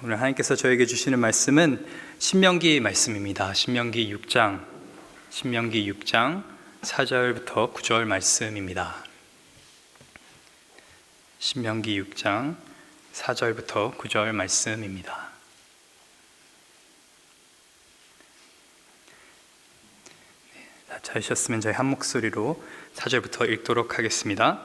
오늘 하나님께서 저에게 주시는 말씀은 신명기 말씀입니다. 신명기 6장 4절부터 9절 말씀입니다. 신명기 6장 4절부터 9절 말씀입니다. 찾으셨으면 저희 한 목소리로 4절부터 읽도록 하겠습니다.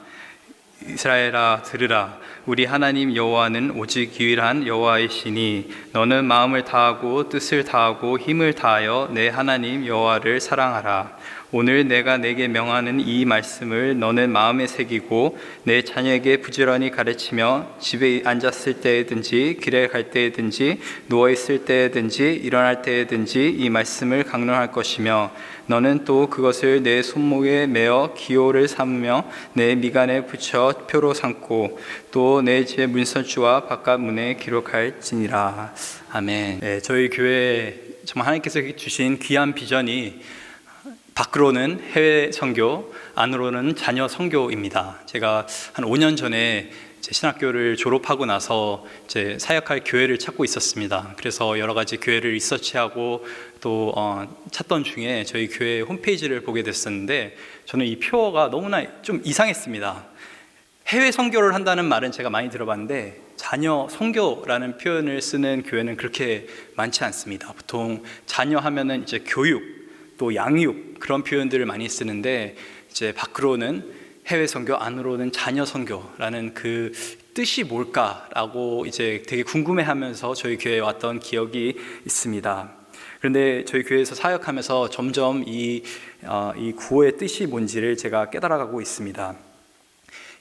이스라엘아 들으라. 우리 하나님 여호와는 오직 유일한 여호와이시니 너는 마음을 다하고 뜻을 다하고 힘을 다하여 내 하나님 여호와를 사랑하라. 오늘 내가 내게 명하는 이 말씀을 너는 마음에 새기고 내 자녀에게 부지런히 가르치며 집에 앉았을 때에든지 길에 갈 때에든지 누워있을 때에든지 일어날 때에든지 이 말씀을 강론할 것이며 너는 또 그것을 내 손목에 메어 기호를 삼으며 내 미간에 붙여 표로 삼고 또 내 집 문설주와 바깥 문에 기록할지니라. 아멘. 네, 저희 교회에 정말 하나님께서 주신 귀한 비전이 밖으로는 해외 선교, 안으로는 자녀 선교입니다. 제가 한 5년 전에 제 신학교를 졸업하고 나서 이제 사역할 교회를 찾고 있었습니다. 그래서 여러 가지 교회를 리서치하고 또 찾던 중에 저희 교회 홈페이지를 보게 됐었는데 저는 이 표어가 너무나 좀 이상했습니다. 해외 선교를 한다는 말은 제가 많이 들어봤는데 자녀 선교라는 표현을 쓰는 교회는 그렇게 많지 않습니다. 보통 자녀 하면은 이제 교육, 또 양육 그런 표현들을 많이 쓰는데 이제 밖으로는 해외 선교, 안으로는 자녀 선교라는 그 뜻이 뭘까라고 이제 되게 궁금해하면서 저희 교회에 왔던 기억이 있습니다. 그런데 저희 교회에서 사역하면서 점점 이 구호의 뜻이 뭔지를 제가 깨달아가고 있습니다.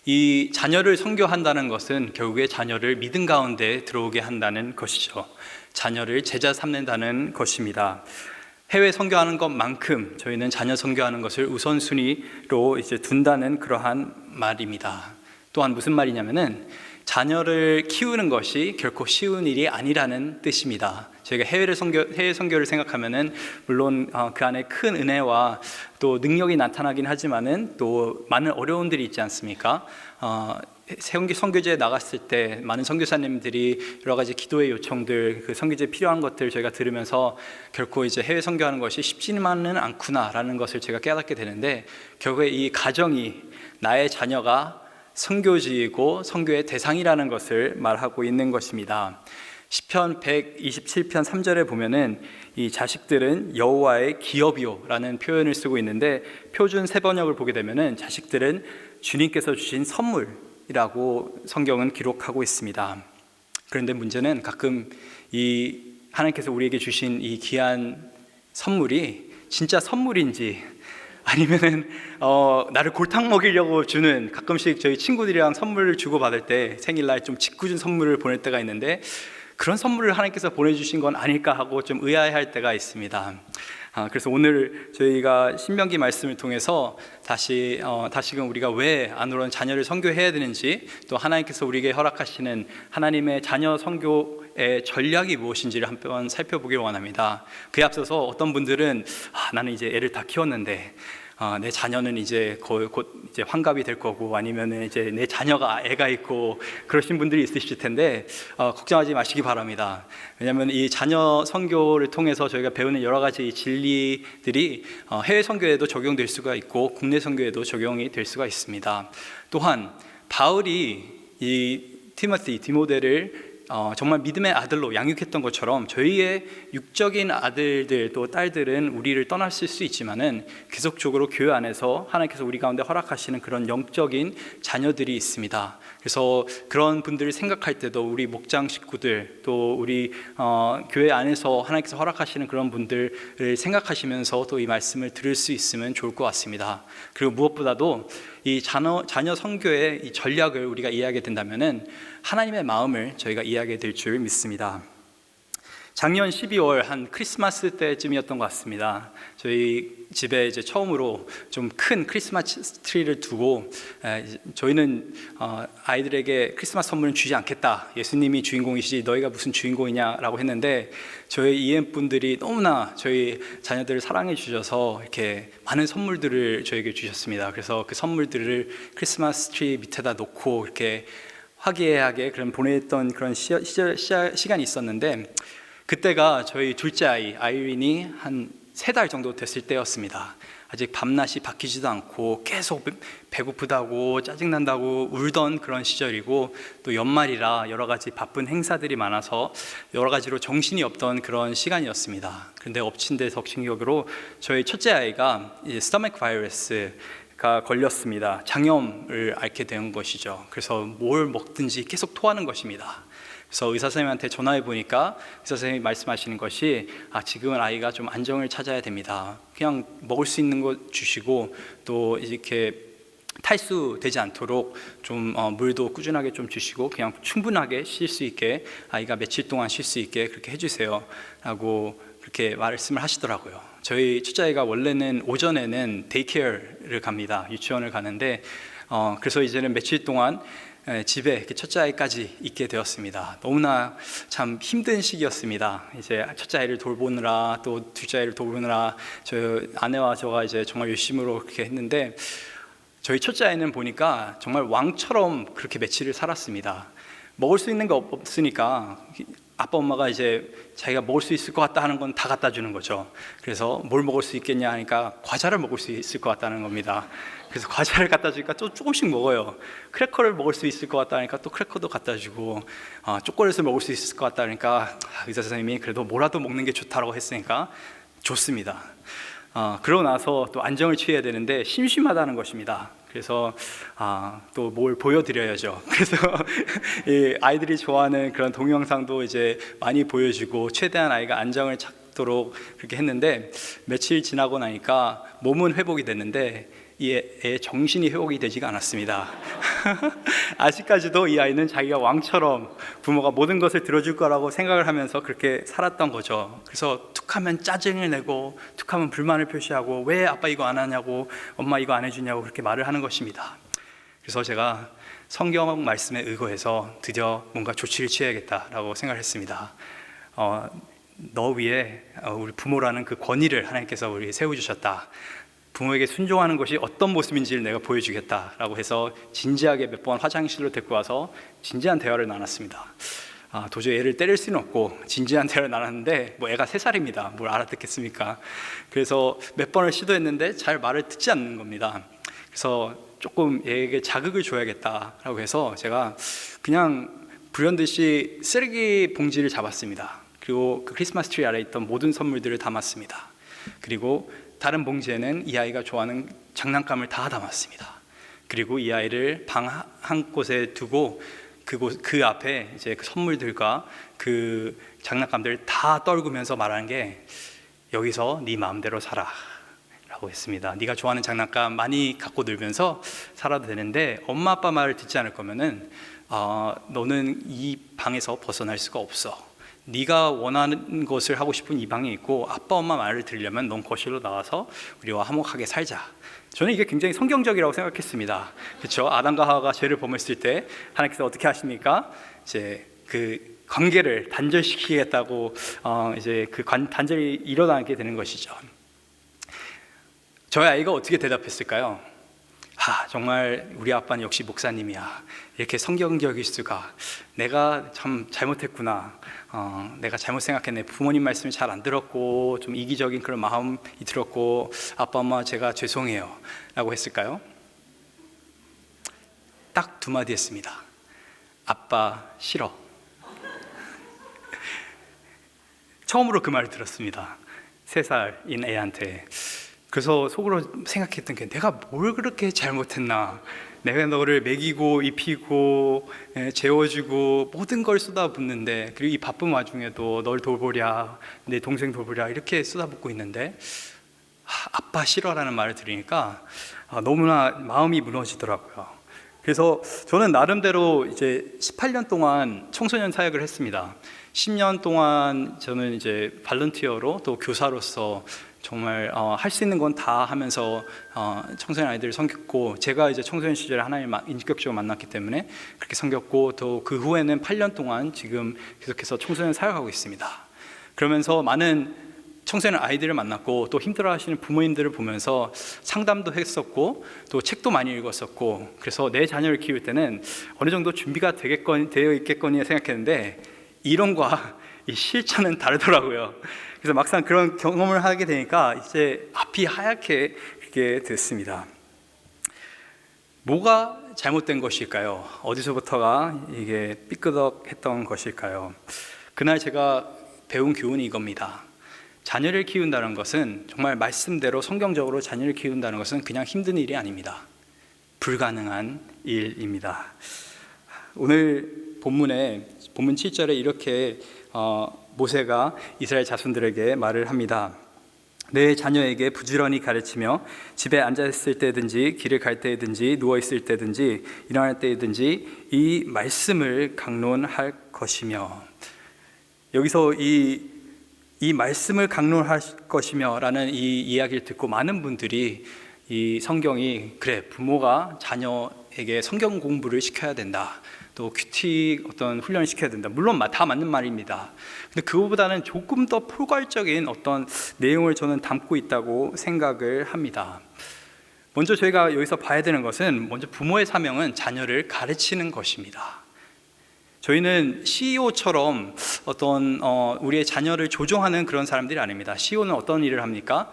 이 자녀를 선교한다는 것은 결국에 자녀를 믿음 가운데 들어오게 한다는 것이죠. 자녀를 제자 삼는다는 것입니다. 해외 선교하는 것만큼 저희는 자녀 선교하는 것을 우선순위로 이제 둔다는 그러한 말입니다. 또한 무슨 말이냐면은 자녀를 키우는 것이 결코 쉬운 일이 아니라는 뜻입니다. 저희가 해외 선교를 생각하면은 물론 그 안에 큰 은혜와 또 능력이 나타나긴 하지만은 또 많은 어려움들이 있지 않습니까? 선교제에 나갔을 때 많은 선교사님들이 여러 가지 기도의 요청들, 그 선교제에 필요한 것들 저희가 들으면서 결코 이제 해외 선교하는 것이 쉽지만은 않구나라는 것을 제가 깨닫게 되는데 결국에 이 가정이 나의 자녀가 선교지이고 선교의 대상이라는 것을 말하고 있는 것입니다. 시편 127편 3절에 보면은 이 자식들은 여호와의 기업이요라는 표현을 쓰고 있는데 표준 세번역을 보게 되면은 자식들은 주님께서 주신 선물이라고 성경은 기록하고 있습니다. 그런데 문제는 가끔 이 하나님께서 우리에게 주신 이 귀한 선물이 진짜 선물인지 아니면은 나를 골탕 먹이려고 주는, 가끔씩 저희 친구들이랑 선물을 주고받을 때 생일날 좀 짓궂은 선물을 보낼 때가 있는데 그런 선물을 하나님께서 보내주신 건 아닐까 하고 좀 의아해할 때가 있습니다. 그래서 오늘 저희가 신명기 말씀을 통해서 다시금 우리가 왜 안으로는 자녀를 선교해야 되는지, 또 하나님께서 우리에게 허락하시는 하나님의 자녀 선교의 전략이 무엇인지를 한번 살펴보기를 원합니다. 그에 앞서서 어떤 분들은 나는 이제 애를 다 키웠는데 내 자녀는 이제 곧 이제 환갑이 될 거고 아니면 이제 내 자녀가 애가 있고 그러신 분들이 있으실 텐데 걱정하지 마시기 바랍니다. 왜냐하면 이 자녀 선교를 통해서 저희가 배우는 여러 가지 진리들이 해외 선교에도 적용될 수가 있고 국내 선교에도 적용이 될 수가 있습니다. 또한 바울이 이 디모데를 정말 믿음의 아들로 양육했던 것처럼 저희의 육적인 아들들 또 딸들은 우리를 떠났을 수 있지만은 계속적으로 교회 안에서 하나님께서 우리 가운데 허락하시는 그런 영적인 자녀들이 있습니다. 그래서 그런 분들을 생각할 때도 우리 목장 식구들 또 우리 교회 안에서 하나님께서 허락하시는 그런 분들을 생각하시면서 또 이 말씀을 들을 수 있으면 좋을 것 같습니다. 그리고 무엇보다도 이 자녀 선교의 이 전략을 우리가 이해하게 된다면은 하나님의 마음을 저희가 이해하게 될 줄 믿습니다. 작년 12월 한 크리스마스 때쯤이었던 것 같습니다. 저희 집에 이제 처음으로 좀 큰 크리스마스 트리를 두고 저희는 아이들에게 크리스마스 선물은 주지 않겠다. 예수님이 주인공이시지 너희가 무슨 주인공이냐라고 했는데 저희 EM분들이 너무나 저희 자녀들을 사랑해 주셔서 이렇게 많은 선물들을 저에게 주셨습니다. 그래서 그 선물들을 크리스마스 트리 밑에다 놓고 이렇게 화기애애하게 그런 보냈던 그런 시간이 있었는데, 그때가 저희 둘째 아이 아이린이 한 3달 정도 됐을 때였습니다. 아직 밤낮이 바뀌지도 않고 계속 배고프다고 짜증난다고 울던 그런 시절이고, 또 연말이라 여러 가지 바쁜 행사들이 많아서 여러 가지로 정신이 없던 그런 시간이었습니다. 그런데 엎친 데 덮친 격으로 저희 첫째 아이가 스토맥 바이러스가 걸렸습니다. 장염을 앓게 된 것이죠. 그래서 뭘 먹든지 계속 토하는 것입니다. 그래서 의사 선생님한테 전화해 보니까 의사 선생님이 말씀하시는 것이, 지금은 아이가 좀 안정을 찾아야 됩니다. 그냥 먹을 수 있는 것 주시고, 또 이렇게 탈수되지 않도록 좀 물도 꾸준하게 좀 주시고, 그냥 충분하게 쉴 수 있게, 아이가 며칠 동안 쉴 수 있게 그렇게 해주세요 라고 그렇게 말씀을 하시더라고요. 저희 첫째 아이가 원래는 오전에는 데이케어를 갑니다. 유치원을 가는데, 그래서 이제는 며칠 동안 집에 첫째 아이까지 있게 되었습니다. 너무나 참 힘든 시기였습니다. 이제 첫째 아이를 돌보느라, 또 둘째 아이를 돌보느라 저 아내와 저가 이제 정말 열심으로 그렇게 했는데, 저희 첫째 아이는 보니까 정말 왕처럼 그렇게 며칠을 살았습니다. 먹을 수 있는 거 없으니까 아빠 엄마가 이제 자기가 먹을 수 있을 것 같다 하는 건 다 갖다 주는 거죠. 그래서 뭘 먹을 수 있겠냐 하니까 과자를 먹을 수 있을 것 같다는 겁니다. 그래서 과자를 갖다 주니까 또 조금씩 먹어요. 크래커를 먹을 수 있을 것 같다 하니까 또 크래커도 갖다 주고, 초콜릿을 먹을 수 있을 것 같다 하니까 의사 선생님이 그래도 뭐라도 먹는 게 좋다고 했으니까 좋습니다. 그러고 나서 또 안정을 취해야 되는데 심심하다는 것입니다. 그래서 또 뭘 보여드려야죠. 그래서 이 아이들이 좋아하는 그런 동영상도 이제 많이 보여주고, 최대한 아이가 안정을 찾도록 그렇게 했는데, 며칠 지나고 나니까 몸은 회복이 됐는데 이 애의 정신이 회복이 되지가 않았습니다. 아직까지도 이 아이는 자기가 왕처럼 부모가 모든 것을 들어줄 거라고 생각을 하면서 그렇게 살았던 거죠. 그래서 툭하면 짜증을 내고, 툭하면 불만을 표시하고, 왜 아빠 이거 안 하냐고, 엄마 이거 안 해주냐고 그렇게 말을 하는 것입니다. 그래서 제가 성경 말씀에 의거해서 드디어 뭔가 조치를 취해야겠다라고 생각을 했습니다. 너 위에 우리 부모라는 그 권위를 하나님께서 우리 세워주셨다. 부모에게 순종하는 것이 어떤 모습인지를 내가 보여주겠다라고 해서 진지하게 몇 번 화장실로 데리고 와서 진지한 대화를 나눴습니다. 도저히 애를 때릴 수는 없고 진지한 대화를 나눴는데, 애가 3살입니다. 뭘 알아듣겠습니까? 그래서 몇 번을 시도했는데 잘 말을 듣지 않는 겁니다. 그래서 조금 얘에게 자극을 줘야겠다라고 해서 제가 그냥 불현듯이 쓰레기 봉지를 잡았습니다. 그리고 그 크리스마스 트리 아래 있던 모든 선물들을 담았습니다. 그리고 다른 봉지에는 이 아이가 좋아하는 장난감을 다 담았습니다. 그리고 이 아이를 방 한 곳에 두고 그 앞에 이제 그 선물들과 그 장난감들을 다 떨구면서 말하는 게, 여기서 네 마음대로 살아 라고 했습니다. 네가 좋아하는 장난감 많이 갖고 놀면서 살아도 되는데, 엄마 아빠 말을 듣지 않을 거면은 너는 이 방에서 벗어날 수가 없어. 네가 원하는 것을 하고 싶은 이 방에 있고, 아빠 엄마 말을 들으려면 넌 거실로 나와서 우리와 화목하게 살자. 저는 이게 굉장히 성경적이라고 생각했습니다. 그렇죠? 아담과 하와가 죄를 범했을 때 하나님께서 어떻게 하십니까? 이제 그 관계를 단절시키겠다고 이제 그 단절이 일어나게 되는 것이죠. 저희 아이가 어떻게 대답했을까요? 정말 우리 아빠는 역시 목사님이야. 이렇게 성경적일 수가. 내가 참 잘못했구나. 내가 잘못 생각했네. 부모님 말씀을 잘 안 들었고, 좀 이기적인 그런 마음이 들었고, 아빠 엄마 제가 죄송해요 라고 했을까요? 딱 2마디 했습니다. 아빠 싫어. 처음으로 그 말을 들었습니다. 3살인 애한테. 그래서 속으로 생각했던 게, 내가 뭘 그렇게 잘못했나. 내가 너를 먹이고 입히고 재워주고 모든 걸 쏟아붓는데, 그리고 이 바쁜 와중에도 널 돌보랴, 내 동생 돌보랴 이렇게 쏟아붓고 있는데 아빠 싫어라는 말을 들으니까 너무나 마음이 무너지더라고요. 그래서 저는 나름대로 이제 18년 동안 청소년 사역을 했습니다. 10년 동안 저는 이제 발런티어로, 또 교사로서 정말 할 수 있는 건 다 하면서 청소년 아이들을 섬겼고, 제가 이제 청소년 시절에 하나님을 인격적으로 만났기 때문에 그렇게 섬겼고, 또 그 후에는 8년 동안 지금 계속해서 청소년 사역하고 있습니다. 그러면서 많은 청소년 아이들을 만났고 또 힘들어하시는 부모님들을 보면서 상담도 했었고 또 책도 많이 읽었었고, 그래서 내 자녀를 키울 때는 어느 정도 준비가 되어 있겠거니 생각했는데 이론과 이 실천은 다르더라고요. 그래서 막상 그런 경험을 하게 되니까 이제 앞이 하얗게 그게 됐습니다. 뭐가 잘못된 것일까요? 어디서부터가 이게 삐끄덕했던 것일까요? 그날 제가 배운 교훈이 이겁니다. 자녀를 키운다는 것은, 정말 말씀대로 성경적으로 자녀를 키운다는 것은 그냥 힘든 일이 아닙니다. 불가능한 일입니다. 오늘 본문 7절에 이렇게 모세가 이스라엘 자손들에게 말을 합니다. 내 자녀에게 부지런히 가르치며 집에 앉아있을 때든지 길을 갈 때든지 누워있을 때든지 일어날 때든지 이 말씀을 강론할 것이며, 여기서 이 말씀을 강론할 것이며 라는 이 이야기를 듣고 많은 분들이 이 성경이, 그래, 부모가 자녀에게 성경 공부를 시켜야 된다, 또 큐티 어떤 훈련을 시켜야 된다, 물론 다 맞는 말입니다. 근데 그거보다는 조금 더 포괄적인 어떤 내용을 저는 담고 있다고 생각을 합니다. 먼저 저희가 여기서 봐야 되는 것은, 먼저 부모의 사명은 자녀를 가르치는 것입니다. 저희는 CEO처럼 어떤 우리의 자녀를 조종하는 그런 사람들이 아닙니다. CEO는 어떤 일을 합니까?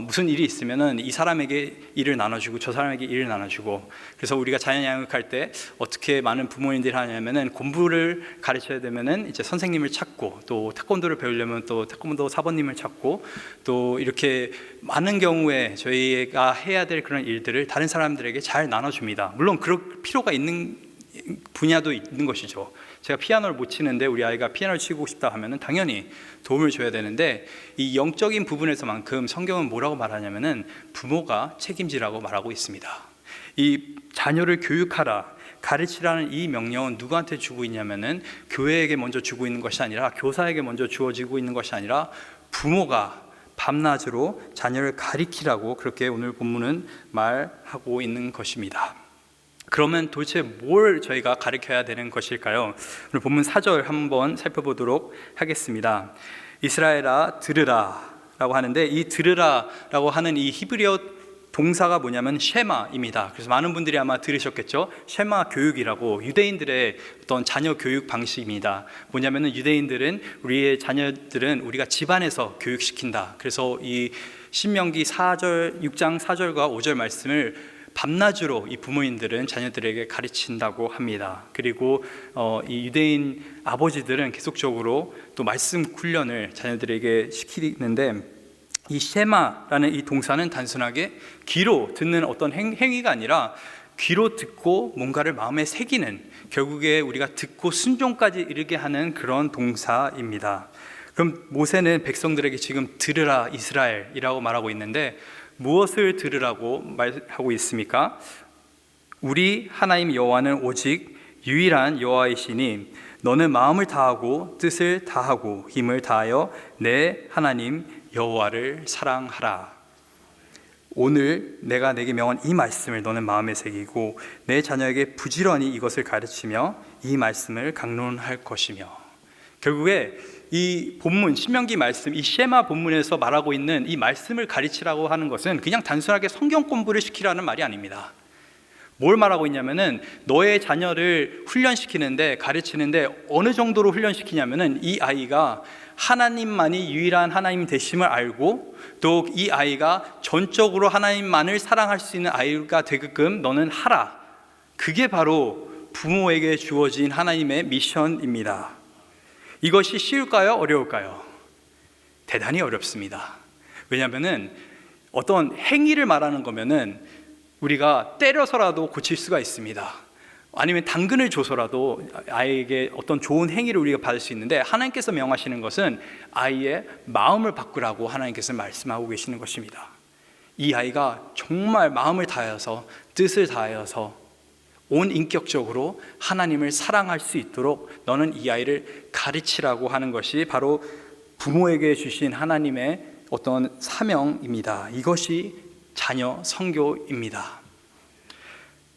무슨 일이 있으면은 이 사람에게 일을 나눠주고 저 사람에게 일을 나눠주고, 그래서 우리가 자녀 양육할 때 어떻게 많은 부모님들이 하냐면은, 공부를 가르쳐야 되면은 이제 선생님을 찾고, 또 태권도를 배우려면 또 태권도 사범님을 찾고, 또 이렇게 많은 경우에 저희가 해야 될 그런 일들을 다른 사람들에게 잘 나눠줍니다. 물론 그럴 필요가 있는 분야도 있는 것이죠. 제가 피아노를 못 치는데 우리 아이가 피아노를 치고 싶다 하면은 당연히 도움을 줘야 되는데, 이 영적인 부분에서만큼 성경은 뭐라고 말하냐면은 부모가 책임지라고 말하고 있습니다. 이 자녀를 교육하라, 가르치라는 이 명령은 누구한테 주고 있냐면은 교회에게 먼저 주고 있는 것이 아니라, 교사에게 먼저 주어지고 있는 것이 아니라 부모가 밤낮으로 자녀를 가르치라고 그렇게 오늘 본문은 말하고 있는 것입니다. 그러면 도대체 뭘 저희가 가르쳐야 되는 것일까요? 오늘 본문 4절 한번 살펴보도록 하겠습니다. 이스라엘아 들으라 라고 하는데, 이 들으라 라고 하는 이 히브리어 동사가 뭐냐면 쉐마입니다. 그래서 많은 분들이 아마 들으셨겠죠. 쉐마 교육이라고, 유대인들의 어떤 자녀 교육 방식입니다. 뭐냐면은 유대인들은, 우리의 자녀들은 우리가 집안에서 교육시킨다. 그래서 이 신명기 6장 4절과 5절 말씀을 밤낮으로 이 부모님들은 자녀들에게 가르친다고 합니다. 그리고 이 유대인 아버지들은 계속적으로 또 말씀 훈련을 자녀들에게 시키는데, 이 쉐마라는 이 동사는 단순하게 귀로 듣는 어떤 행위가 아니라, 귀로 듣고 뭔가를 마음에 새기는, 결국에 우리가 듣고 순종까지 이르게 하는 그런 동사입니다. 그럼 모세는 백성들에게 지금 들으라 이스라엘이라고 말하고 있는데, 무엇을 들으라고 말하고 있습니까? 우리 하나님 여호와는 오직 유일한 여호와이시니 너는 마음을 다하고 뜻을 다하고 힘을 다하여 내 하나님 여호와를 사랑하라. 오늘 내가 내게 명한 이 말씀을 너는 마음에 새기고 내 자녀에게 부지런히 이것을 가르치며 이 말씀을 강론할 것이며. 결국에 이 본문 신명기 말씀, 이 쉐마 본문에서 말하고 있는 이 말씀을 가르치라고 하는 것은 그냥 단순하게 성경 공부를 시키라는 말이 아닙니다. 뭘 말하고 있냐면은, 너의 자녀를 훈련시키는데, 가르치는데 어느 정도로 훈련시키냐면은, 이 아이가 하나님만이 유일한 하나님 되심을 알고, 또 이 아이가 전적으로 하나님만을 사랑할 수 있는 아이가 되게끔 너는 하라. 그게 바로 부모에게 주어진 하나님의 미션입니다. 이것이 쉬울까요? 어려울까요? 대단히 어렵습니다. 왜냐하면은 어떤 행위를 말하는 거면은 우리가 때려서라도 고칠 수가 있습니다. 아니면 당근을 줘서라도 아이에게 어떤 좋은 행위를 우리가 받을 수 있는데, 하나님께서 명하시는 것은 아이의 마음을 바꾸라고 하나님께서 말씀하고 계시는 것입니다. 이 아이가 정말 마음을 다하여서, 뜻을 다하여서 온 인격적으로 하나님을 사랑할 수 있도록 너는 이 아이를 가르치라고 하는 것이 바로 부모에게 주신 하나님의 어떤 사명입니다. 이것이 자녀 선교입니다.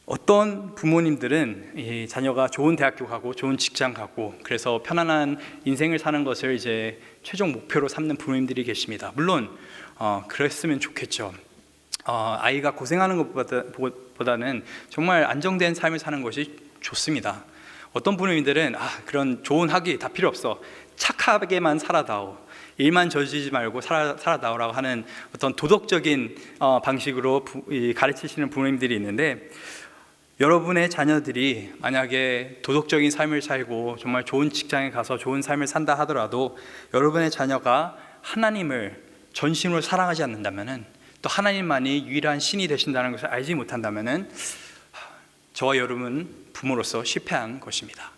어떤 부모님들은 이 자녀가 좋은 대학교 가고 좋은 직장 가고 그래서 편안한 인생을 사는 것을 이제 최종 목표로 삼는 부모님들이 계십니다. 물론 그랬으면 좋겠죠. 아이가 고생하는 것보다는 정말 안정된 삶을 사는 것이 좋습니다. 어떤 부모님들은 그런 좋은 학위 다 필요 없어, 착하게만 살아다오, 일만 저지르지 말고 살아다오라고 하는 어떤 도덕적인 방식으로 가르치시는 부모님들이 있는데, 여러분의 자녀들이 만약에 도덕적인 삶을 살고 정말 좋은 직장에 가서 좋은 삶을 산다 하더라도 여러분의 자녀가 하나님을 전심으로 사랑하지 않는다면, 또 하나님만이 유일한 신이 되신다는 것을 알지 못한다면 저와 여러분 부모로서 실패한 것입니다.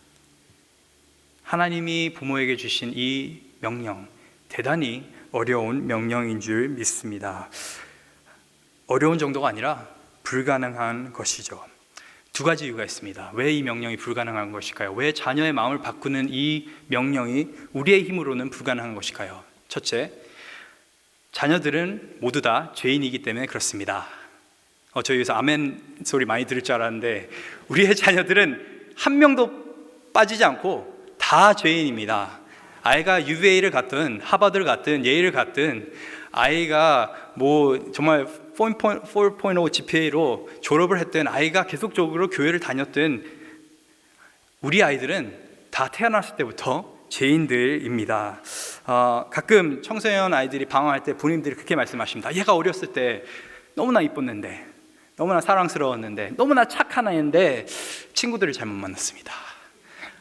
하나님이 부모에게 주신 이 명령, 대단히 어려운 명령인 줄 믿습니다. 어려운 정도가 아니라 불가능한 것이죠. 두 가지 이유가 있습니다. 왜 이 명령이 불가능한 것일까요? 왜 자녀의 마음을 바꾸는 이 명령이 우리의 힘으로는 불가능한 것일까요? 첫째, 자녀들은 모두 다 죄인이기 때문에 그렇습니다. 저 여기서 아멘 소리 많이 들을 줄 알았는데, 우리의 자녀들은 한 명도 빠지지 않고 다 죄인입니다. 아이가 UVA를 갔든 하버드를 갔든 예일을 갔든, 아이가 뭐 정말 4.0 GPA로 졸업을 했든, 아이가 계속적으로 교회를 다녔든, 우리 아이들은 다 태어났을 때부터 죄인들입니다. 가끔 청소년 아이들이 방황할 때 부모님들이 그렇게 말씀하십니다. 얘가 어렸을 때 너무나 이뻤는데, 너무나 사랑스러웠는데, 너무나 착한 아이인데 친구들을 잘못 만났습니다.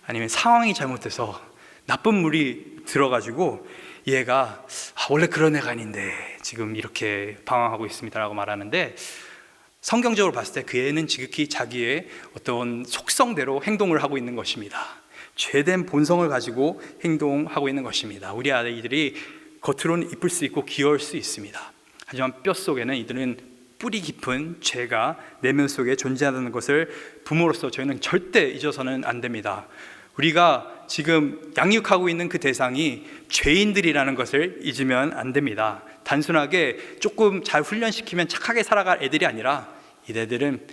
아니면 상황이 잘못돼서 나쁜 물이 들어가지고 얘가 원래 그런 애가 아닌데 지금 이렇게 방황하고 있습니다라고 말하는데, 성경적으로 봤을 때 그 애는 지극히 자기의 어떤 속성대로 행동을 하고 있는 것입니다. 죄된 본성을 가지고 행동하고 있는 것입니다. 우리 아이들이 겉으로는 이쁠 수 있고 귀여울 수 있습니다. 하지만 뼛속에는 이들은 뿌리 깊은 죄가 내면 속에 존재한다는 것을 부모로서 저희는 절대 잊어서는 안 됩니다. 우리가 지금 양육하고 있는 그 대상이 죄인들이라는 것을 잊으면 안 됩니다. 단순하게 조금 잘 훈련시키면 착하게 살아갈 애들이 아니라, 이 애들은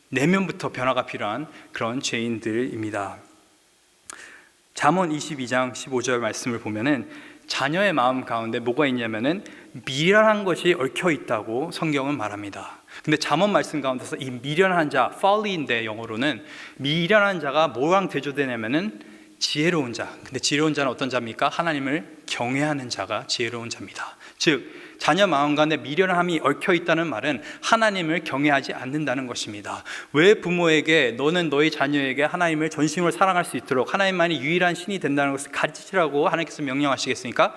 내면부터 변화가 필요한 그런 죄인들입니다. 잠언 22장 15절 말씀을 보면은 자녀의 마음 가운데 뭐가 있냐면은 미련한 것이 얽혀 있다고 성경은 말합니다. 근데 잠언 말씀 가운데서 이 미련한 자, folly인데 영어로는 미련한 자가 뭐랑 대조되냐면은 지혜로운 자. 근데 지혜로운 자는 어떤 자입니까? 하나님을 경외하는 자가 지혜로운 자입니다. 즉, 자녀 마음 가운데 미련함이 얽혀 있다는 말은 하나님을 경외하지 않는다는 것입니다. 왜 부모에게 너는 너희 자녀에게 하나님을 전심으로 사랑할 수 있도록 하나님만이 유일한 신이 된다는 것을 가르치라고 하나님께서 명령하시겠습니까?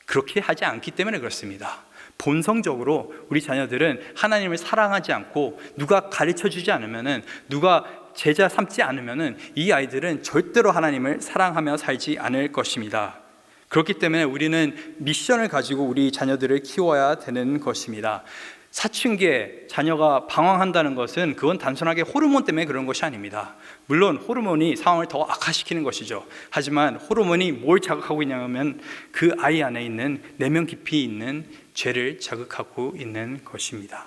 그렇게 하지 않기 때문에 그렇습니다. 본성적으로 우리 자녀들은 하나님을 사랑하지 않고 누가 가르쳐주지 않으면은, 누가 제자 삼지 않으면은 이 아이들은 절대로 하나님을 사랑하며 살지 않을 것입니다. 그렇기 때문에 우리는 미션을 가지고 우리 자녀들을 키워야 되는 것입니다. 사춘기에 자녀가 방황한다는 것은 그건 단순하게 호르몬 때문에 그런 것이 아닙니다. 물론 호르몬이 상황을 더 악화시키는 것이죠. 하지만 호르몬이 뭘 자극하고 있냐면 그 아이 안에 있는 내면 깊이 있는 죄를 자극하고 있는 것입니다.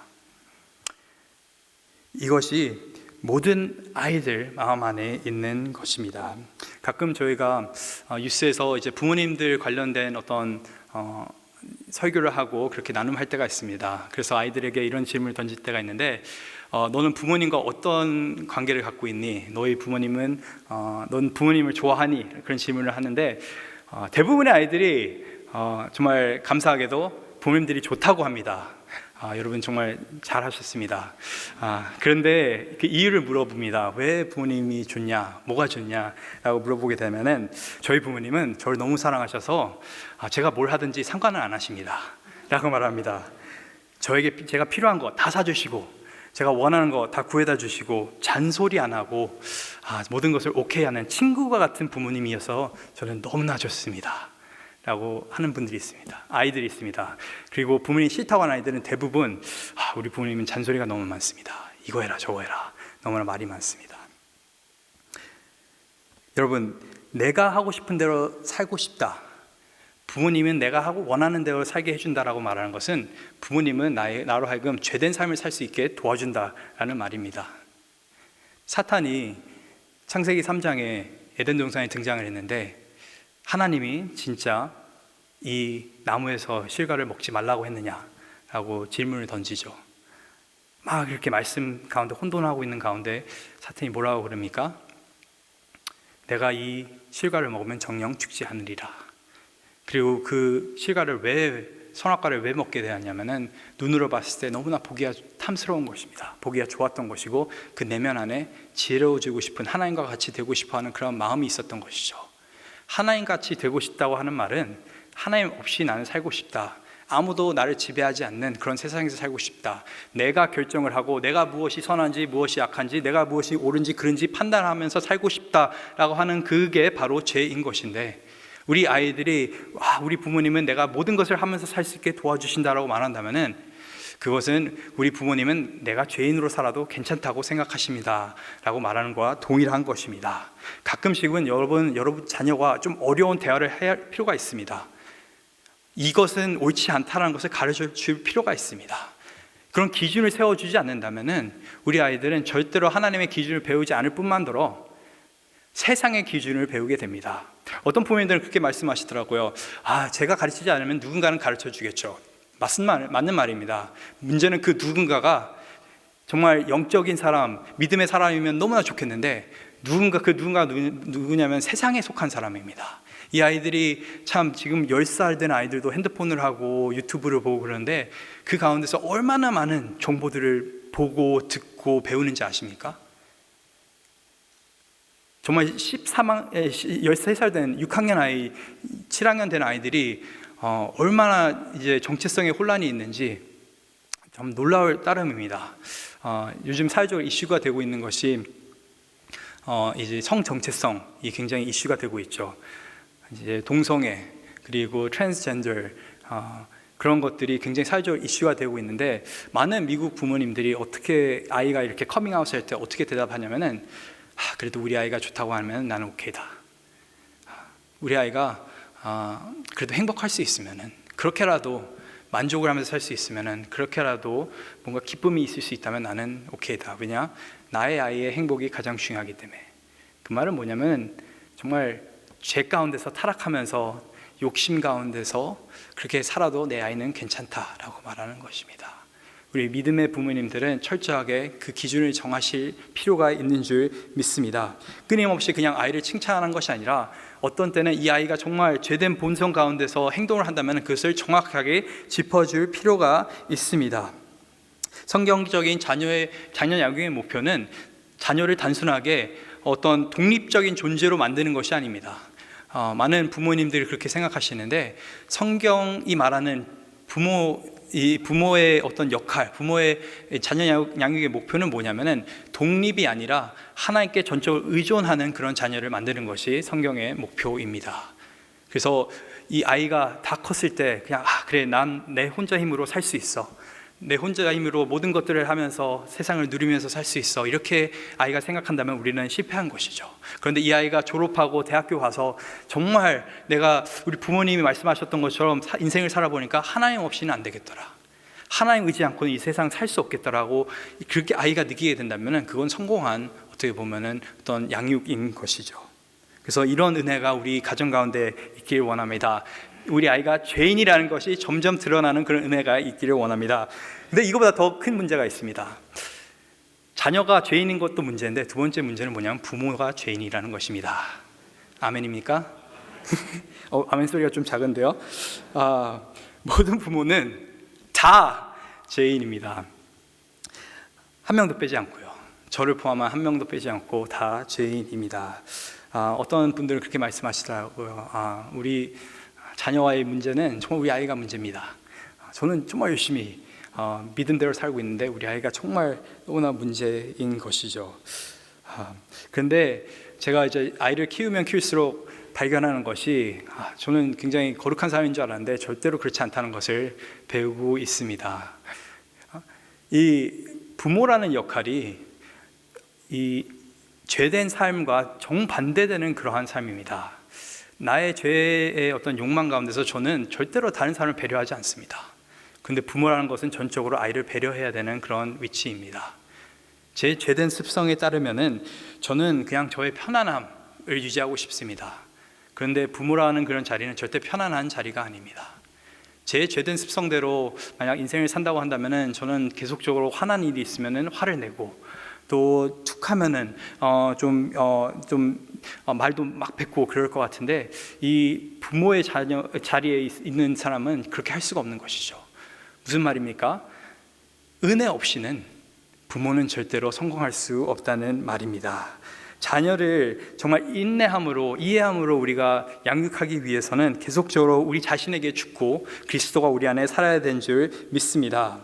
이것이 모든 아이들 마음 안에 있는 것입니다. 가끔 저희가 뉴스에서 이제 부모님들 관련된 어떤 설교를 하고 그렇게 나눔할 때가 있습니다. 그래서 아이들에게 이런 질문을 던질 때가 있는데, 너는 부모님과 어떤 관계를 갖고 있니? 너희 부모님은 넌 부모님을 좋아하니? 그런 질문을 하는데, 대부분의 아이들이 정말 감사하게도 부모님들이 좋다고 합니다. 여러분 정말 잘하셨습니다. 그런데 그 이유를 물어봅니다. 왜 부모님이 좋냐, 뭐가 좋냐 라고 물어보게 되면은, 저희 부모님은 저를 너무 사랑하셔서 제가 뭘 하든지 상관을 안 하십니다 라고 말합니다. 저에게 제가 필요한 거 다 사주시고, 제가 원하는 거 다 구해다 주시고, 잔소리 안 하고 모든 것을 오케이 하는 친구와 같은 부모님이어서 저는 너무나 좋습니다 라고 하는 분들이 있습니다. 아이들이 있습니다. 그리고 부모님이 싫다고 하는 아이들은 대부분 우리 부모님은 잔소리가 너무 많습니다. 이거 해라 저거 해라, 너무나 말이 많습니다. 여러분, 내가 하고 싶은 대로 살고 싶다, 부모님은 내가 하고 원하는 대로 살게 해준다라고 말하는 것은 부모님은 나로 하여금 죄된 삶을 살 수 있게 도와준다라는 말입니다. 사탄이 창세기 3장에 에덴 동산에 등장을 했는데 하나님이 진짜 이 나무에서 실과를 먹지 말라고 했느냐라고 질문을 던지죠. 막 이렇게 말씀 가운데 혼돈하고 있는 가운데 사탄이 뭐라고 그럽니까? 내가 이 실과를 먹으면 정녕 죽지 않으리라. 그리고 그 선악과를 왜 먹게 되었냐면은 눈으로 봤을 때 너무나 보기가 탐스러운 것입니다. 보기가 좋았던 것이고 그 내면 안에 지혜로워지고 싶은, 하나님과 같이 되고 싶어하는 그런 마음이 있었던 것이죠. 하나님같이 되고 싶다고 하는 말은 하나님 없이 나는 살고 싶다, 아무도 나를 지배하지 않는 그런 세상에서 살고 싶다, 내가 결정을 하고 내가 무엇이 선한지 무엇이 악한지, 내가 무엇이 옳은지 그른지 판단하면서 살고 싶다라고 하는 그게 바로 죄인 것인데, 우리 아이들이 우리 부모님은 내가 모든 것을 하면서 살 수 있게 도와주신다라고 말한다면은 그것은 우리 부모님은 내가 죄인으로 살아도 괜찮다고 생각하십니다 라고 말하는 것과 동일한 것입니다. 가끔씩은 여러분 자녀가 좀 어려운 대화를 해야 할 필요가 있습니다. 이것은 옳지 않다는 것을 가르쳐 줄 필요가 있습니다. 그런 기준을 세워주지 않는다면은 우리 아이들은 절대로 하나님의 기준을 배우지 않을 뿐만더러 세상의 기준을 배우게 됩니다. 어떤 부모님들은 그렇게 말씀하시더라고요. 제가 가르치지 않으면 누군가는 가르쳐 주겠죠. 맞는 말입니다. 문제는 그 누군가가 정말 영적인 사람, 믿음의 사람이면 너무나 좋겠는데 누구냐면 세상에 속한 사람입니다. 이 아이들이 참 지금 10살 된 아이들도 핸드폰을 하고 유튜브를 보고 그러는데 그 가운데서 얼마나 많은 정보들을 보고 듣고 배우는지 아십니까? 정말 13살 된 6학년 아이, 7학년 된 아이들이 얼마나 이제 정체성에 혼란이 있는지 좀 놀라울 따름입니다. 요즘 사회적으로 이슈가 되고 있는 것이 이제 성 정체성이 굉장히 이슈가 되고 있죠. 이제 동성애 그리고 트랜스젠더 그런 것들이 굉장히 사회적으로 이슈가 되고 있는데, 많은 미국 부모님들이 어떻게 아이가 이렇게 커밍아웃 할 때 어떻게 대답하냐면은 그래도 우리 아이가 좋다고 하면 나는 오케이다. 우리 아이가 그래도 행복할 수 있으면은, 그렇게라도 만족을 하면서 살 수 있으면은, 그렇게라도 뭔가 기쁨이 있을 수 있다면 나는 오케이다. 왜냐? 나의 아이의 행복이 가장 중요하기 때문에. 그 말은 뭐냐면 정말 죄 가운데서 타락하면서 욕심 가운데서 그렇게 살아도 내 아이는 괜찮다라고 말하는 것입니다. 우리 믿음의 부모님들은 철저하게 그 기준을 정하실 필요가 있는 줄 믿습니다. 끊임없이 그냥 아이를 칭찬하는 것이 아니라 어떤 때는 이 아이가 정말 죄된 본성 가운데서 행동을 한다면 그것을 정확하게 짚어줄 필요가 있습니다. 성경적인 자녀 양육의 목표는 자녀를 단순하게 어떤 독립적인 존재로 만드는 것이 아닙니다. 많은 부모님들이 그렇게 생각하시는데, 성경이 말하는 부모의 어떤 역할, 부모의 자녀 양육의 목표는 뭐냐면은 독립이 아니라 하나님께 전적으로 의존하는 그런 자녀를 만드는 것이 성경의 목표입니다. 그래서 이 아이가 다 컸을 때 그냥 그래, 난 내 혼자 힘으로 살 수 있어, 내 혼자 힘으로 모든 것들을 하면서 세상을 누리면서 살 수 있어, 이렇게 아이가 생각한다면 우리는 실패한 것이죠. 그런데 이 아이가 졸업하고 대학교 가서 정말 내가 우리 부모님이 말씀하셨던 것처럼 인생을 살아보니까 하나님 없이는 안 되겠더라, 하나님 의지 않고는 이 세상 살 수 없겠더라고 그렇게 아이가 느끼게 된다면 그건 성공한, 어떻게 보면은 어떤 양육인 것이죠. 그래서 이런 은혜가 우리 가정 가운데 있길 원합니다. 우리 아이가 죄인이라는 것이 점점 드러나는 그런 은혜가 있기를 원합니다. 근데 이거보다 더 큰 문제가 있습니다. 자녀가 죄인인 것도 문제인데 두 번째 문제는 뭐냐면 부모가 죄인이라는 것입니다. 아멘입니까? 아멘 소리가 좀 작은데요. 모든 부모는 다 죄인입니다. 한 명도 빼지 않고요. 저를 포함한 한 명도 빼지 않고 다 죄인입니다. 어떤 분들은 그렇게 말씀하시더라고요. 우리 자녀와의 문제는 정말 우리 아이가 문제입니다. 저는 정말 열심히 믿음대로 살고 있는데 우리 아이가 정말 너무나 문제인 것이죠. 그런데 제가 이제 아이를 키우면 키울수록 발견하는 것이 저는 굉장히 거룩한 사람인 줄 알았는데 절대로 그렇지 않다는 것을 배우고 있습니다. 이 부모라는 역할이 이 죄된 삶과 정반대되는 그러한 삶입니다. 나의 죄의 어떤 욕망 가운데서 저는 절대로 다른 사람을 배려하지 않습니다. 그런데 부모라는 것은 전적으로 아이를 배려해야 되는 그런 위치입니다. 제 죄된 습성에 따르면은 저는 그냥 저의 편안함을 유지하고 싶습니다. 그런데 부모라는 그런 자리는 절대 편안한 자리가 아닙니다. 제 죄된 습성대로 만약 인생을 산다고 한다면은 저는 계속적으로 화난 일이 있으면은 화를 내고, 또 툭하면은 말도 막 뱉고 그럴 것 같은데, 이 부모의 자리에 있는 사람은 그렇게 할 수가 없는 것이죠. 무슨 말입니까? 은혜 없이는 부모는 절대로 성공할 수 없다는 말입니다. 자녀를 정말 인내함으로, 이해함으로 우리가 양육하기 위해서는 계속적으로 우리 자신에게 죽고 그리스도가 우리 안에 살아야 되는 줄 믿습니다.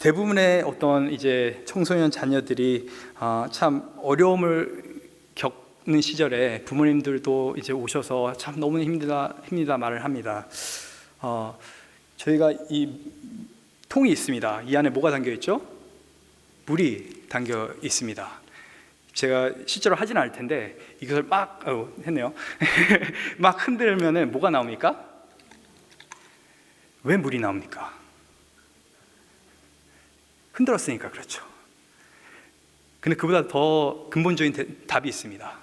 대부분의 어떤 이제 청소년 자녀들이 참 어려움을 겪는 시절에 부모님들도 이제 오셔서 참 너무 힘들다 말을 합니다. 저희가 이 통이 있습니다. 이 안에 뭐가 담겨 있죠? 물이 담겨 있습니다. 제가 실제로 하진 않을 텐데 이것을 막 했네요. 막 흔들면은 뭐가 나옵니까? 왜 물이 나옵니까? 흔들었으니까 그렇죠. 근데 그보다 더 근본적인 답이 있습니다.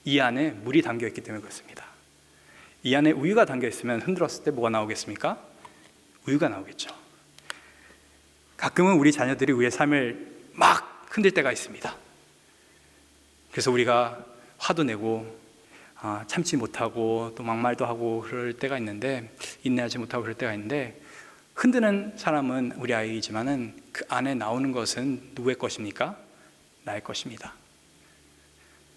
이 안에 물이 담겨 있기 때문에 그렇습니다. 이 안에 우유가 담겨 있으면 흔들었을 때 뭐가 나오겠습니까? 우유가 나오겠죠. 가끔은 우리 자녀들이 우리의 삶을 막 흔들 때가 있습니다. 그래서 우리가 화도 내고 참지 못하고 또 막말도 하고 그럴 때가 있는데, 인내하지 못하고 그럴 때가 있는데, 흔드는 사람은 우리 아이이지만은 그 안에 나오는 것은 누구의 것입니까? 나의 것입니다.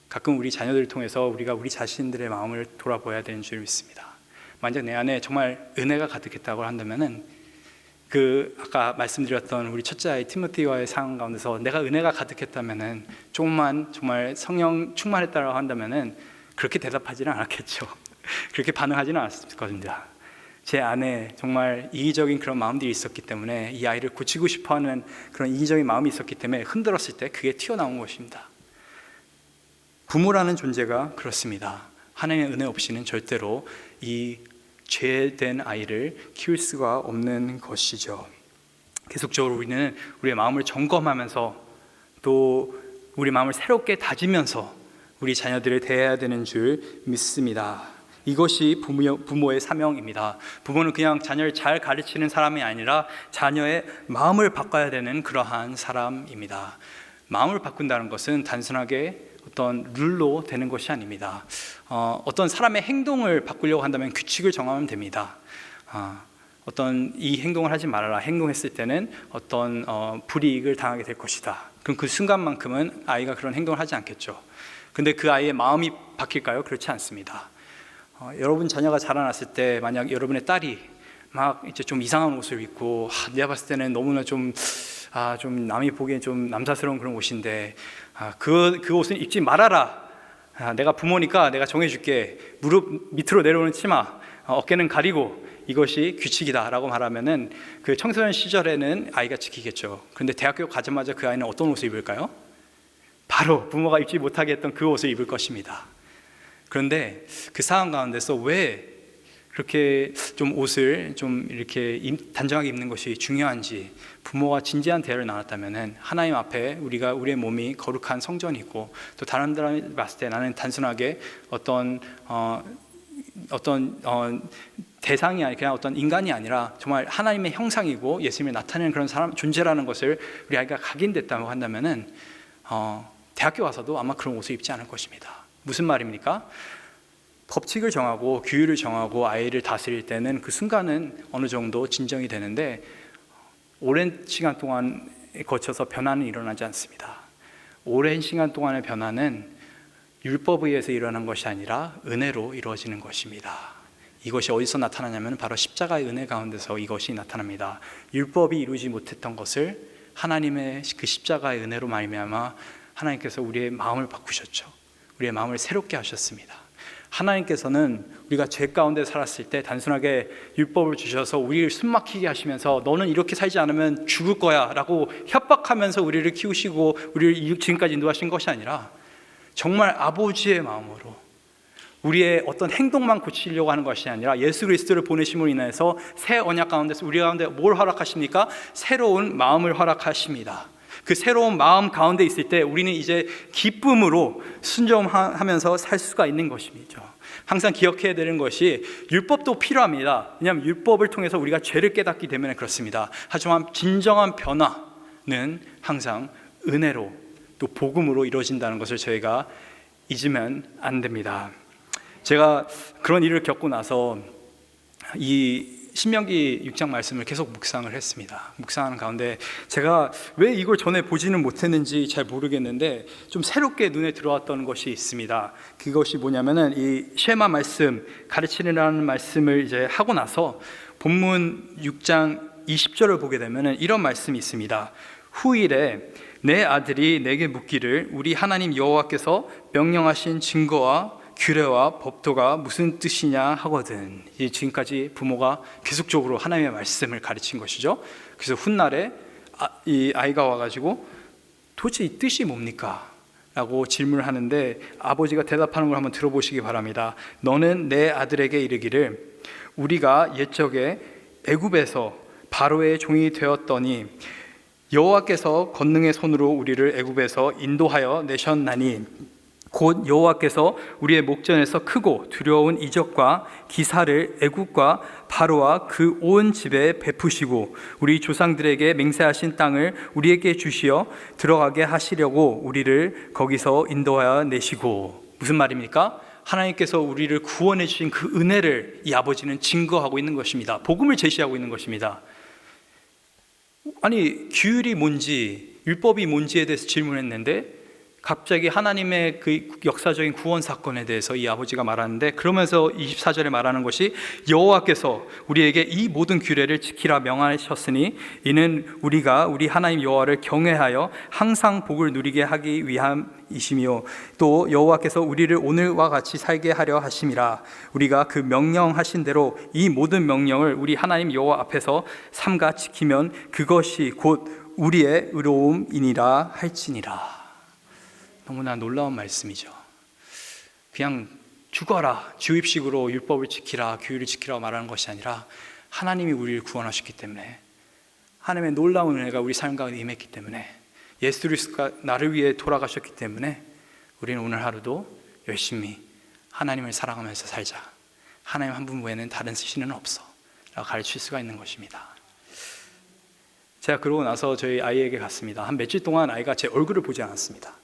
가끔 우리 자녀들을 통해서 우리가 우리 자신들의 마음을 돌아보아야 되는 줄 믿습니다. 만약 내 안에 정말 은혜가 가득했다고 한다면은, 아까 말씀드렸던 우리 첫째 아이 티모티와의 상황 가운데서 내가 은혜가 가득했다면은, 조금만 정말 성령 충만했다고 한다면은 그렇게 대답하지는 않았겠죠. 그렇게 반응하지는 않았을 겁니다. 제 안에 정말 이기적인 그런 마음들이 있었기 때문에, 이 아이를 고치고 싶어하는 그런 이기적인 마음이 있었기 때문에 흔들었을 때 그게 튀어나온 것입니다. 부모라는 존재가 그렇습니다. 하나님의 은혜 없이는 절대로 이 죄된 아이를 키울 수가 없는 것이죠. 계속적으로 우리는 우리의 마음을 점검하면서 또 우리 마음을 새롭게 다지면서 우리 자녀들을 대해야 되는 줄 믿습니다. 이것이 부모의 사명입니다. 부모는 그냥 자녀를 잘 가르치는 사람이 아니라 자녀의 마음을 바꿔야 되는 그러한 사람입니다. 마음을 바꾼다는 것은 단순하게 어떤 룰로 되는 것이 아닙니다. 어떤 사람의 행동을 바꾸려고 한다면 규칙을 정하면 됩니다. 어떤 이 행동을 하지 말아라, 행동했을 때는 어떤 불이익을 당하게 될 것이다. 그럼 그 순간만큼은 아이가 그런 행동을 하지 않겠죠. 근데 그 아이의 마음이 바뀔까요? 그렇지 않습니다. 여러분 자녀가 자라났을 때 만약 여러분의 딸이 막 이제 좀 이상한 옷을 입고, 내가 봤을 때는 너무나 좀 남이 보기엔 좀 남사스러운 그런 옷인데, 그 옷은 입지 말아라. 내가 부모니까 내가 정해줄게. 무릎 밑으로 내려오는 치마, 어깨는 가리고, 이것이 규칙이다라고 말하면은 그 청소년 시절에는 아이가 지키겠죠. 그런데 대학교 가자마자 그 아이는 어떤 옷을 입을까요? 바로 부모가 입지 못하게 했던 그 옷을 입을 것입니다. 그런데 그 상황 가운데서 왜 그렇게 좀 옷을 좀 이렇게 단정하게 입는 것이 중요한지, 부모와 진지한 대화를 나눴다면은, 하나님 앞에 우리의 몸이 거룩한 성전이고, 또 다른 사람이 봤을 때 나는 단순하게 어떤 대상이 아니 그냥 어떤 인간이 아니라 정말 하나님의 형상이고 예수님을 나타내는 그런 존재라는 것을 우리 아이가 각인됐다고 한다면은 대학교 와서도 아마 그런 옷을 입지 않을 것입니다. 무슨 말입니까? 법칙을 정하고 규율을 정하고 아이를 다스릴 때는 그 순간은 어느 정도 진정이 되는데, 오랜 시간 동안 거쳐서 변화는 일어나지 않습니다. 오랜 시간 동안의 변화는 율법에 의해서 일어난 것이 아니라 은혜로 이루어지는 것입니다. 이것이 어디서 나타나냐면 바로 십자가의 은혜 가운데서 이것이 나타납니다. 율법이 이루지 못했던 것을 하나님의 그 십자가의 은혜로 말미암아 하나님께서 우리의 마음을 바꾸셨죠. 우리의 마음을 새롭게 하셨습니다. 하나님께서는 우리가 죄 가운데 살았을 때 단순하게 율법을 주셔서 우리를 숨막히게 하시면서 너는 이렇게 살지 않으면 죽을 거야 라고 협박하면서 우리를 키우시고 우리를 지금까지 인도하신 것이 아니라, 정말 아버지의 마음으로 우리의 어떤 행동만 고치려고 하는 것이 아니라 예수 그리스도를 보내심으로 인해서 새 언약 가운데서 우리 가운데 뭘 허락하십니까? 새로운 마음을 허락하십니다. 그 새로운 마음 가운데 있을 때 우리는 이제 기쁨으로 순종하면서 살 수가 있는 것이죠. 항상 기억해야 되는 것이 율법도 필요합니다. 왜냐하면 율법을 통해서 우리가 죄를 깨닫기 때문에 그렇습니다. 하지만 진정한 변화는 항상 은혜로 또 복음으로 이루어진다는 것을 저희가 잊으면 안 됩니다. 제가 그런 일을 겪고 나서 이 신명기 6장 말씀을 계속 묵상을 했습니다. 묵상하는 가운데 제가 왜 이걸 전에 보지는 못했는지 잘 모르겠는데 좀 새롭게 눈에 들어왔던 것이 있습니다. 그것이 뭐냐면은 이 쉐마 말씀, 가르치라는 말씀을 이제 하고 나서 본문 6장 20절을 보게 되면은 이런 말씀이 있습니다. 후일에 내 아들이 내게 묻기를 우리 하나님 여호와께서 명령하신 증거와 규례와 법도가 무슨 뜻이냐 하거든. 지금까지 부모가 계속적으로 하나님의 말씀을 가르친 것이죠. 그래서 훗날에 이 아이가 와가지고 도대체 이 뜻이 뭡니까? 라고 질문을 하는데 아버지가 대답하는 걸 한번 들어보시기 바랍니다. 너는 내 아들에게 이르기를 우리가 옛적에 애굽에서 바로의 종이 되었더니 여호와께서 권능의 손으로 우리를 애굽에서 인도하여 내셨나니 곧 여호와께서 우리의 목전에서 크고 두려운 이적과 기사를 애굽과 바로와 그 온 집에 베푸시고 우리 조상들에게 맹세하신 땅을 우리에게 주시어 들어가게 하시려고 우리를 거기서 인도하여 내시고. 무슨 말입니까? 하나님께서 우리를 구원해 주신 그 은혜를 이 아버지는 증거하고 있는 것입니다. 복음을 제시하고 있는 것입니다. 아니, 규율이 뭔지, 율법이 뭔지에 대해서 질문했는데 갑자기 하나님의 그 역사적인 구원 사건에 대해서 이 아버지가 말하는데, 그러면서 24절에 말하는 것이 여호와께서 우리에게 이 모든 규례를 지키라 명하셨으니 이는 우리가 우리 하나님 여호와를 경외하여 항상 복을 누리게 하기 위함이시며 또 여호와께서 우리를 오늘과 같이 살게 하려 하심이라. 우리가 그 명령하신 대로 이 모든 명령을 우리 하나님 여호와 앞에서 삼가 지키면 그것이 곧 우리의 의로움이니라 할지니라. 너무나 놀라운 말씀이죠. 그냥 죽어라, 주입식으로 율법을 지키라, 규율을 지키라 말하는 것이 아니라 하나님이 우리를 구원하셨기 때문에, 하나님의 놀라운 은혜가 우리 삶 가운데 임했기 때문에, 예수 그리스도가 나를 위해 돌아가셨기 때문에 우리는 오늘 하루도 열심히 하나님을 사랑하면서 살자. 하나님 한 분 외에는 다른 신은 없어 라고 가르칠 수가 있는 것입니다. 제가 그러고 나서 저희 아이에게 갔습니다. 한 며칠 동안 아이가 제 얼굴을 보지 않았습니다.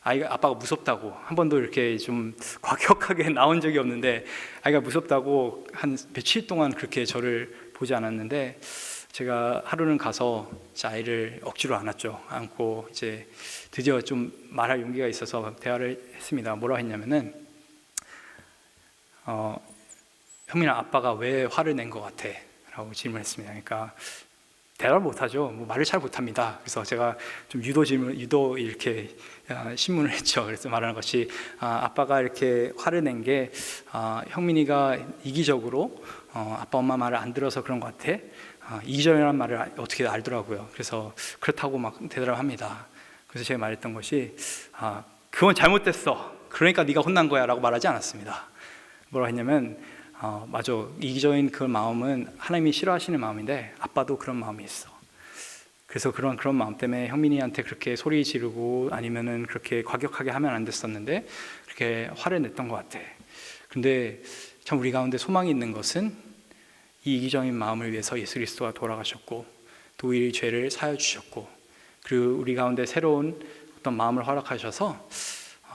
아이가 아빠가 무섭다고, 한 번도 이렇게 좀 과격하게 나온 적이 없는데 아이가 무섭다고 한 며칠 동안 그렇게 저를 보지 않았는데, 제가 하루는 가서 제 아이를 억지로 안았죠. 안고 이제 드디어 좀 말할 용기가 있어서 대화를 했습니다. 뭐라 했냐면은 형민아, 아빠가 왜 화를 낸 것 같아? 라고 질문했습니다. 그러니까 대답을 못하죠. 말을 잘 못합니다. 그래서 제가 좀 유도 이렇게 신문을 했죠. 그래서 말하는 것이 아빠가 이렇게 화를 낸 게 형민이가 이기적으로 아빠 엄마 말을 안 들어서 그런 것 같아. 이기적이라는 말을 어떻게 알더라고요. 그래서 그렇다고 막 대답을 합니다. 그래서 제가 말했던 것이 그건 잘못됐어. 그러니까 네가 혼난 거야 라고 말하지 않았습니다. 뭐라고 했냐면 맞아, 이기적인 그 마음은 하나님이 싫어하시는 마음인데 아빠도 그런 마음이 있어. 그래서 그런 마음 때문에 형민이한테 그렇게 소리 지르고 아니면은 그렇게 과격하게 하면 안 됐었는데 그렇게 화를 냈던 것 같아. 근데 참 우리 가운데 소망이 있는 것은 이 이기적인 마음을 위해서 예수 그리스도가 돌아가셨고 또 우리 죄를 사하여 주셨고, 그리고 우리 가운데 새로운 어떤 마음을 허락하셔서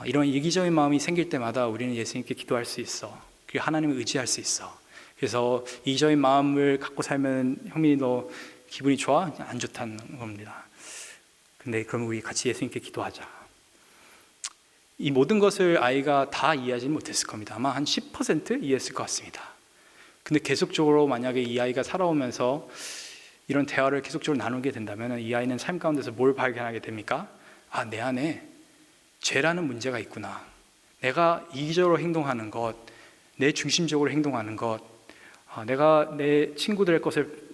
이런 이기적인 마음이 생길 때마다 우리는 예수님께 기도할 수 있어. 그리고 하나님을 의지할 수 있어. 그래서 이기적인 마음을 갖고 살면 형민이 너 기분이 좋아? 안 좋다는 겁니다. 근데 그럼 우리 같이 예수님께 기도하자. 이 모든 것을 아이가 다 이해하지 못했을 겁니다. 아마 한 10% 이해했을 것 같습니다. 근데 계속적으로 만약에 이 아이가 살아오면서 이런 대화를 계속적으로 나누게 된다면 이 아이는 삶 가운데서 뭘 발견하게 됩니까? 내 안에 죄라는 문제가 있구나. 내가 이기적으로 행동하는 것, 내 중심적으로 행동하는 것, 내가 내 친구들의 것을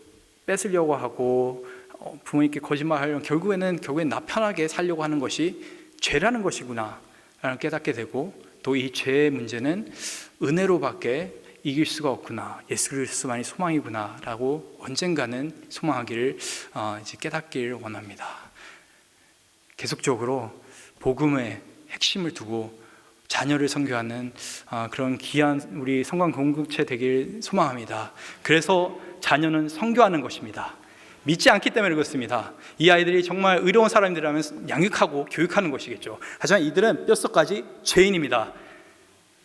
뺏으려고 하고 부모님께 거짓말하려면 결국에는 나 편하게 살려고 하는 것이 죄라는 것이구나 라는 깨닫게 되고, 또 이 죄의 문제는 은혜로밖에 이길 수가 없구나, 예수 그리스도만이 소망이구나 라고 언젠가는 소망하기를 이제 깨닫기를 원합니다. 계속적으로 복음의 핵심을 두고 자녀를 선교하는 그런 귀한 우리 성관 공동체 되길 소망합니다. 그래서 자녀는 선교하는 것입니다. 믿지 않기 때문에 그렇습니다. 이 아이들이 정말 의로운 사람들이라면 양육하고 교육하는 것이겠죠. 하지만 이들은 뼛속까지 죄인입니다.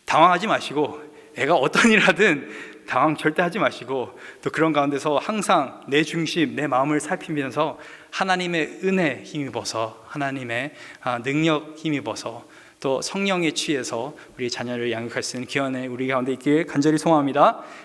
당황하지 마시고, 애가 어떤 일 하든 당황 절대 하지 마시고, 또 그런 가운데서 항상 내 중심, 내 마음을 살피면서 하나님의 은혜 힘입어서, 하나님의 능력 힘입어서, 또 성령에 취해서 우리 자녀를 양육할 수 있는 귀한 애 우리 가운데 있기를 간절히 소망합니다.